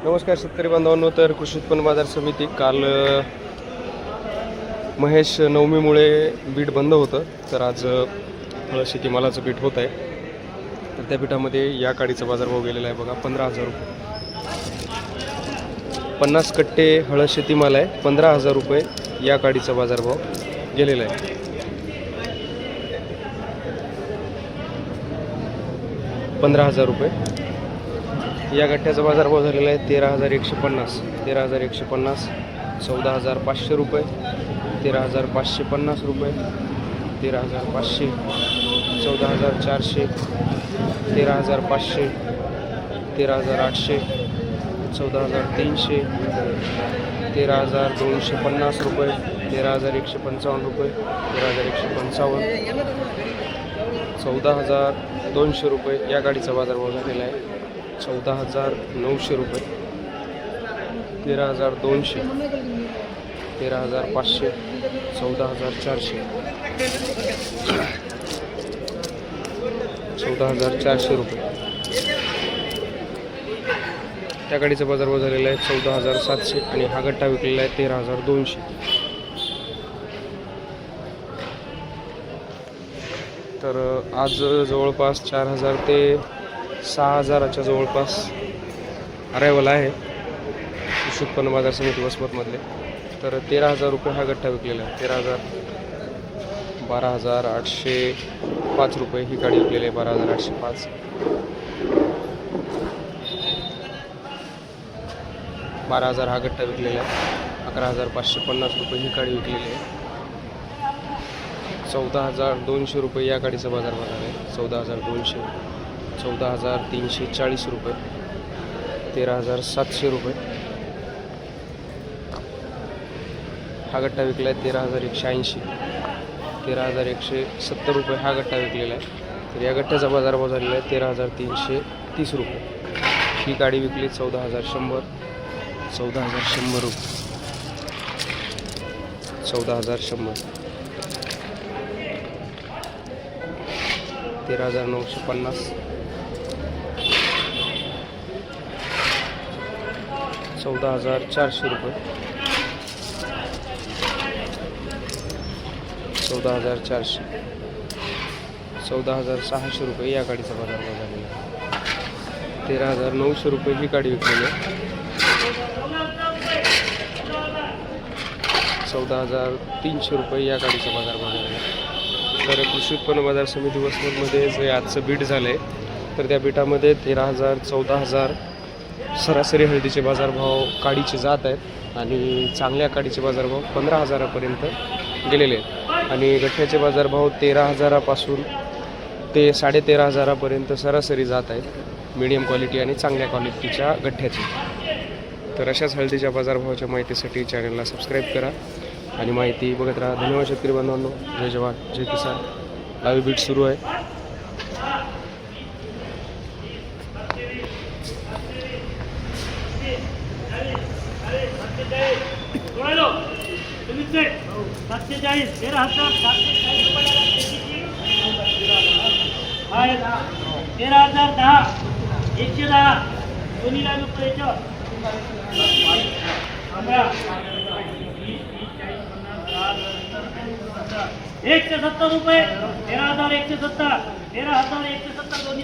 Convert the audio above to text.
नमस्कार शेतकरी बांधवांनो. तर कृषी उत्पन्न बाजार समिती काल महेश नवमीमुळे बीट बंद होतं, तर आज शेतीमालाचं बीट होत आहे. तर त्या बीटामध्ये या काडीचा बाजारभाव गेलेला आहे बघा 15,000 रुपये. 50 कट्टे हळद शेतीमाल आहे, 15,000 रुपये या काडीचा बाजारभाव गेलेला आहे. ₹15,000 या गठ्ठ्याचा बाजारभाव झालेला आहे 13,150. 13,150, 14,500 रुपये, 13,550 रुपये, 13,500, 14,400, 13,500, 13,800, 14,300, 13,250 रुपये, 13,155 रुपये, 13,155, 14,200 रुपये या गाडीचा बाजारभाव झालेला आहे. 14,900 रुपये, 13,200, 13,500, 14,400, 14,400 रुपये त्या गाडीचा बाजारभाव झालेला आहे. 14,700 आणि हा गट्टा विकलेला आहे 13,200. तर आज जवळपास 4,000 ते 6,000च्या जवळपास अरायवल आहे कृषी उत्पन्न बाजार समिती वसमतमधले. तर 13,000 रुपये हा गठ्ठा विकलेला आहे. 13,000, 12,805 रुपये ही गाडी विकलेली आहे. 12,805, 12,000 हा गठ्ठा विकलेला आहे. 11,550 रुपये ही गाडी विकलेली आहे. 14,200 रुपये या गाडीचा बाजारभाव आहे. 14,200, 14,340 रुपये, 13,700 रुपये हा गट्टा विकला आहे. 13,180, 13,170 रुपये हा गट्टा विकलेला आहे. तर या गट्ट्याचा बाजारभाव झालेला आहे 13,330 रुपये. ही गाडी विकली 14,100, 14,100 रुपये, 14,100, 13,950, 14,400 रुपये, 14,400, 14,600 रुपये या गाडीचा बाजारभाव झालेला आहे. 13,900 रुपये ही गाडी विकलेली आहे. 14,300 रुपये या गाडीचा बाजारभाव झालेला आहे. तर कृषी उत्पन्न बाजार समिती वसमतमध्ये जे आजचं बीट झालं आहे, तर त्या बीटामध्ये 13,000, 14,000 सरासरी हळदीचे बाजारभाव काडीचे जात आहेत आणि चांगल्या काडीचे बाजारभाव 15,000पर्यंत गेलेले आहेत. आणि गठ्ठ्याचे बाजारभाव 13,000पासून ते 13,500पर्यंत सरासरी जात आहेत, मीडियम क्वालिटी आणि चांगल्या क्वालिटीच्या गठ्ठ्याचे. तर अशाच हळदीच्या बाजारभावाच्या माहितीसाठी चॅनलला सबस्क्राईब करा आणि माहिती बघत राहा. धन्यवाद शेतकरी बांधवांनो. जय जवान जय किसान. लाईव्ह बीट सुरू आहे. ₹170, 13,170, 13,170 दोन्ही